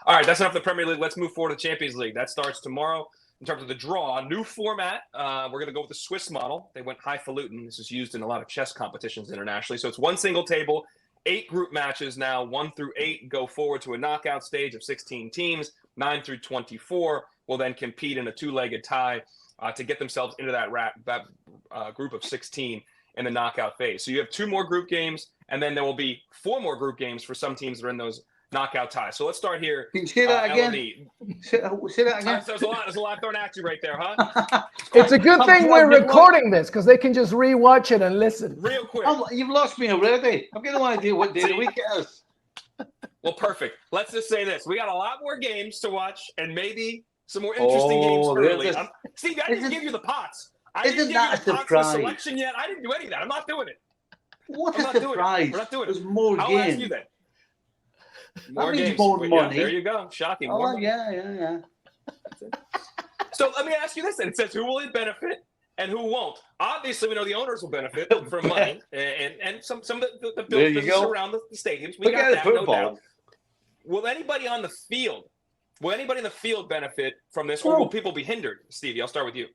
All right, that's enough of the Premier League. Let's move forward to the Champions League. That starts tomorrow. In terms of the draw, new format, we're going to go with the Swiss model. They went highfalutin. This is used in a lot of chess competitions internationally. So it's one single table, 8 group matches now, 1 through 8 go forward to a knockout stage of 16 teams. 9 through 24 will then compete in a 2-legged tie to get themselves into that group of 16 in the knockout phase. So you have 2 more group games, and then there will be 4 more group games for some teams that are in those knockout ties. So let's start here. Can you say that again? Say that again. There's a lot thrown at you right there, huh? It's a good thing we're recording this because they can just rewatch it and listen. Real quick. You've lost me already. I've got no idea what day of the week it is. Well, perfect. Let's just say this. We got a lot more games to watch and maybe some more interesting games early. Steve, I didn't give you the pots. I didn't give you the pots for selection yet. I didn't do any of that. I'm not doing it. What a surprise. We're not doing it. There's more I'll games. Ask you then. More games. More money. Yeah, there you go. Shocking. Oh, yeah. So let me ask you this then. It says who will it benefit and who won't? Obviously, we know the owners will benefit from money and some of the businesses around the stadiums. We got that, no doubt. Will anybody on the field, benefit from this, or will people be hindered? Stevie, I'll start with you.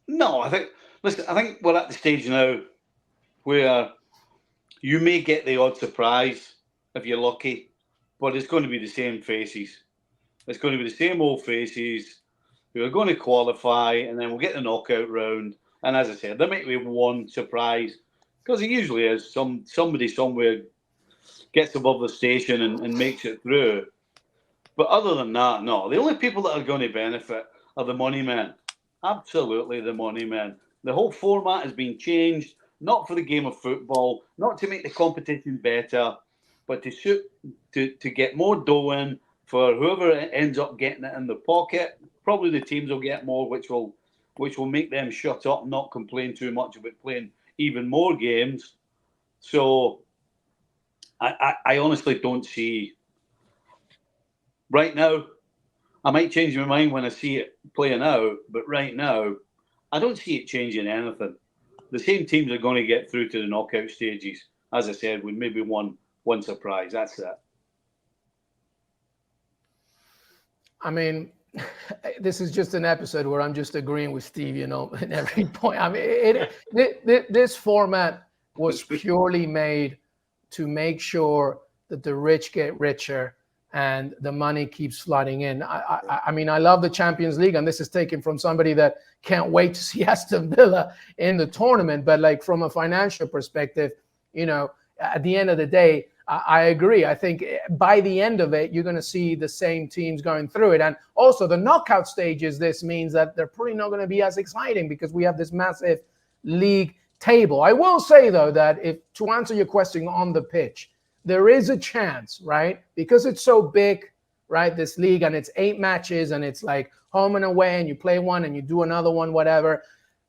No, I think we're at the stage now where you may get the odd surprise if you're lucky, but it's going to be the same faces. It's going to be the same old faces who are going to qualify, and then we'll get the knockout round. And as I said, there might be one surprise, because it usually is. Somebody somewhere gets above the station and makes it through. But other than that, no. The only people that are going to benefit are the money men. Absolutely the money men. The whole format has been changed, not for the game of football, not to make the competition better, but to get more dough in for whoever ends up getting it in the pocket. Probably the teams will get more, which will make them shut up and not complain too much about playing even more games. So I honestly don't see right now. I might change my mind when I see it playing out, but right now I don't see it changing anything. The same teams are going to get through to the knockout stages, as I said, with maybe one surprise. That's it. I mean, this is just an episode where I'm just agreeing with Steve, in every point. I mean, this format was purely made to make sure that the rich get richer and the money keeps flooding in. I mean, I love the Champions League, and this is taken from somebody that can't wait to see Aston Villa in the tournament. But like from a financial perspective, at the end of the day, I agree. I think by the end of it, you're going to see the same teams going through it. And also the knockout stages, this means that they're probably not going to be as exciting because we have this massive league table. I will say, though, that to answer your question on the pitch, there is a chance, right? Because it's so big, right? This league, and it's 8 matches, and it's like home and away, and you play one and you do another one, whatever.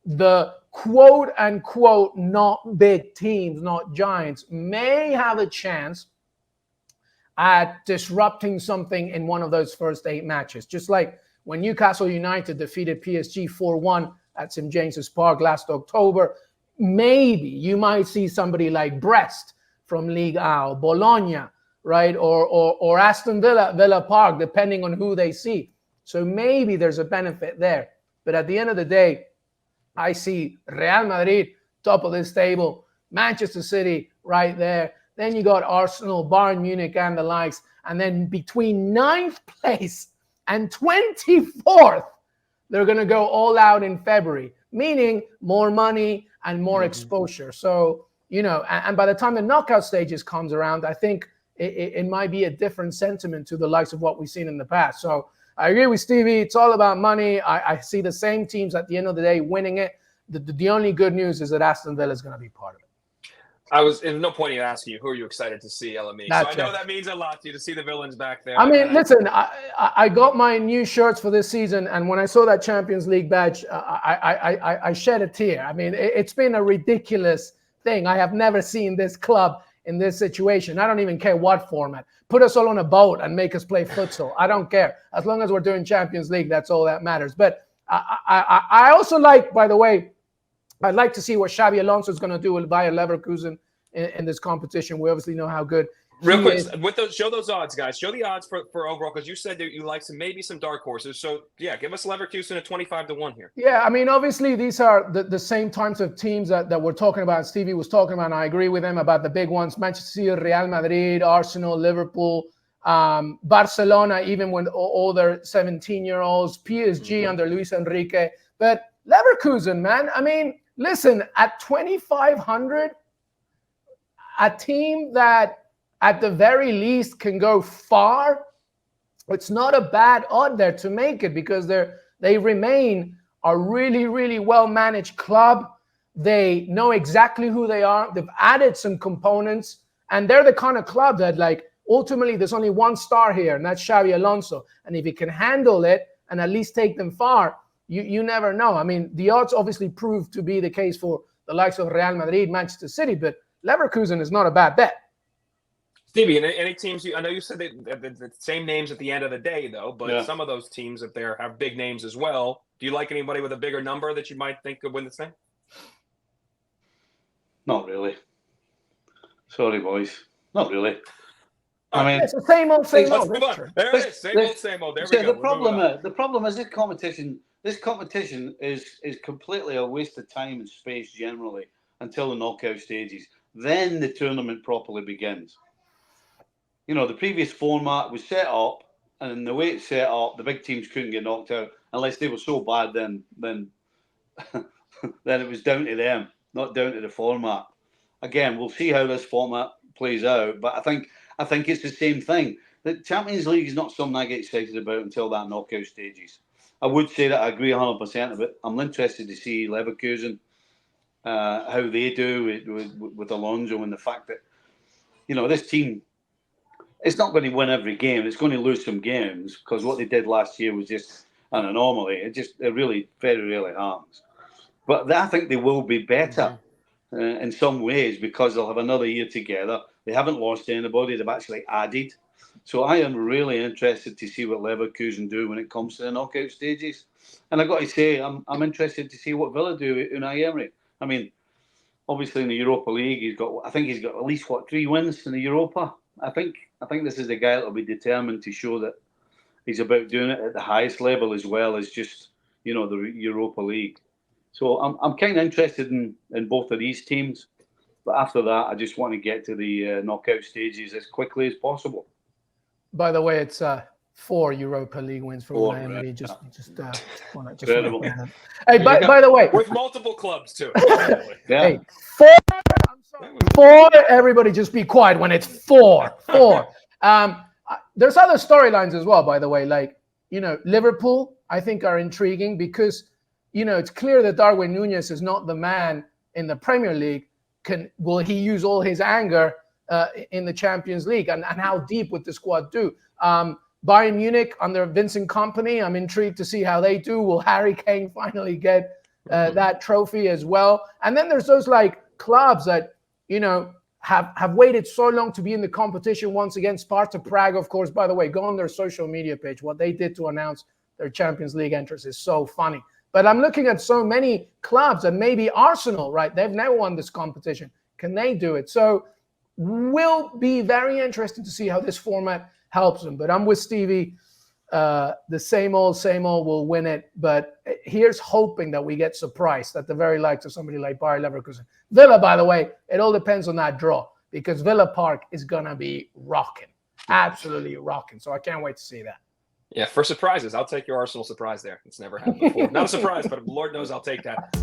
The quote unquote not big teams, not giants, may have a chance at disrupting something in one of those first 8 matches. Just like when Newcastle United defeated PSG 4-1 at St. James's Park last October, maybe you might see somebody like Brest from Ligue 1, Bologna, right? Or Aston Villa Park, depending on who they see. So maybe there's a benefit there. But at the end of the day, I see Real Madrid, top of this table, Manchester City right there. Then you got Arsenal, Bayern Munich, and the likes. And then between 9th place and 24th, they're going to go all out in February, meaning more money and more exposure. So, and by the time the knockout stages comes around, I think it might be a different sentiment to the likes of what we've seen in the past. So I agree with Stevie. It's all about money. I see the same teams at the end of the day winning it. The only good news is that Aston Villa is going to be part of it. There's no point in asking you, who are you excited to see, LME? So I know that means a lot to you to see the villains back there. I mean, listen, I got my new shirts for this season, and when I saw that Champions League badge, I shed a tear. I mean, it's been a ridiculous thing. I have never seen this club in this situation. I don't even care what format. Put us all on a boat and make us play futsal. I don't care. As long as we're doing Champions League, that's all that matters. But I also like, by the way, I'd like to see what Xabi Alonso is going to do with Bayer Leverkusen in this competition. We obviously know how good Real quick, with those, show those odds, guys. Show the odds for overall, because you said that you like maybe some dark horses. So yeah, give us Leverkusen at 25-1 here. Yeah, I mean, obviously these are the same types of teams that we're talking about. Stevie was talking about, and I agree with him about the big ones: Manchester City, Real Madrid, Arsenal, Liverpool, Barcelona, even when all their 17-year-olds, PSG under Luis Enrique. But Leverkusen, man, I mean, listen, at 2,500, a team that at the very least can go far, it's not a bad odd there to make it, because they remain a really, really well-managed club. They know exactly who they are. They've added some components, and they're the kind of club that, like, ultimately there's only one star here, and that's Xabi Alonso. And if he can handle it and at least take them far, you never know. I mean, the odds obviously prove to be the case for the likes of Real Madrid, Manchester City, but Leverkusen is not a bad bet. Stevie, any teams? I know you said the same names at the end of the day, though. But some of those teams, if they have big names as well, do you like anybody with a bigger number that you might think could win this thing? Not really. Sorry, boys. Not really. I mean, it's the same old, same old. There it is. Same old, same old. There we go. The problem is this competition. This competition is completely a waste of time and space generally until the knockout stages. Then the tournament properly begins. You know, the previous format was set up, and the way it's set up, the big teams couldn't get knocked out unless they were so bad. Then then it was down to them, not down to the format. Again, we'll see how this format plays out, but I think it's the same thing. The Champions League is not something I get excited about until that knockout stages. I would say that I agree 100%, but I'm interested to see Leverkusen, how they do with Alonso, and the fact that, you know, this team, it's not going to win every game. It's going to lose some games, because what they did last year was just an anomaly. It really very rarely happens. But I think they will be better in some ways, because they'll have another year together. They haven't lost anybody. They've actually added. So I am really interested to see what Leverkusen do when it comes to the knockout stages. And I've got to say, I'm interested to see what Villa do with Unai Emery. I mean, obviously in the Europa League, he's got at least 3 wins in the Europa. I think this is a guy that will be determined to show that he's about doing it at the highest level as well as just, you know, the Europa League. So I'm kind of interested in both of these teams. But after that, I just want to get to the knockout stages as quickly as possible. By the way, it's 4 Europa League wins for Unai Emery. Just want to. Hey, by the way, with multiple clubs too. Hey, 4. I'm sorry. 4. Everybody, just be quiet when it's 4. 4. There's other storylines as well. By the way, like, you know, Liverpool, I think, are intriguing because, you know, it's clear that Darwin Núñez is not the man in the Premier League. Will he use all his anger in the Champions League, and how deep would the squad do? Bayern Munich under Vincent Kompany, I'm intrigued to see how they do. Will Harry Kane finally get that trophy as well? And then there's those like clubs that, you know, have waited so long to be in the competition once again. Sparta Prague, of course, by the way, go on their social media page. What they did to announce their Champions League entrance is so funny. But I'm looking at so many clubs, and maybe Arsenal, right? They've never won this competition. Can they do it? So will be very interesting to see how this format helps them. But I'm with Stevie. The same old will win it. But here's hoping that we get surprised at the very likes of somebody like Bayer Leverkusen. Villa, by the way, it all depends on that draw, because Villa Park is going to be rocking. Absolutely rocking. So I can't wait to see that. Yeah, for surprises, I'll take your Arsenal surprise there. It's never happened before. Not a surprise, but Lord knows I'll take that.